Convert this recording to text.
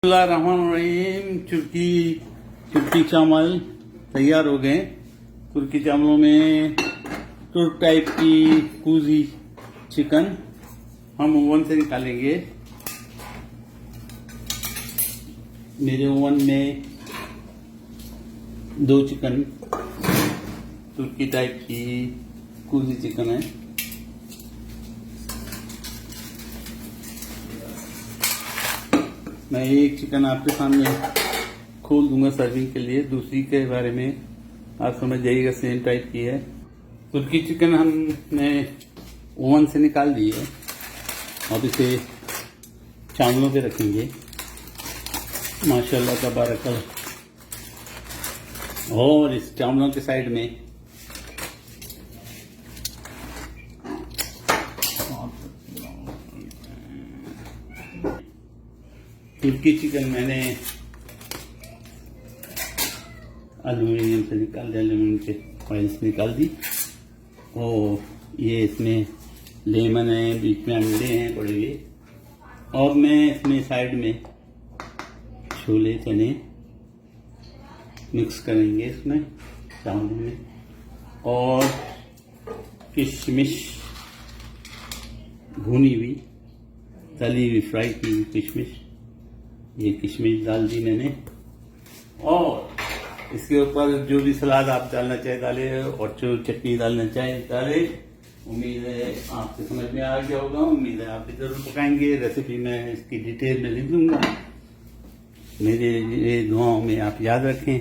रहीम तुर्की चावल तैयार हो गए। तुर्की चावलों में तुर्क टाइप की कुजी चिकन हम ओवन से निकालेंगे। मेरे ओवन में 2 चिकन तुर्की टाइप की कुजी चिकन है। मैं एक चिकन आपके सामने खोल दूंगा सर्विंग के लिए, दूसरी के बारे में आप समझ जाइएगा। सेम टाइप की है। तुर्की चिकन हमने ओवन से निकाल दी है। अब इसे चावलों पे रखेंगे। माशाल्लाह तबारकल्लाह। और इस चावलों के साइड में तुर्की चिकन मैंने एल्यूमिनियम से निकाल दिया, एल्यूमिनियम के ऑयल से निकाल दी। और ये इसमें लेमन है, बीच में अंडे हैं पड़े हुए। और मैं इसमें साइड में छोले चने मिक्स करेंगे इसमें चावल में। और किशमिश भुनी हुई तली हुई फ्राई की हुई किशमिश, ये किशमिश डाल दी मैंने। और इसके ऊपर जो भी सलाद आप डालना चाहे डाले, और जो चटनी डालना चाहे डाले। उम्मीद है आपको समझ में आ गया होगा। उम्मीद है आप भी जरूर पकाएंगे। रेसिपी मैं इसकी डिटेल में लिख दूंगा। मेरे दुआओं में आप याद रखें।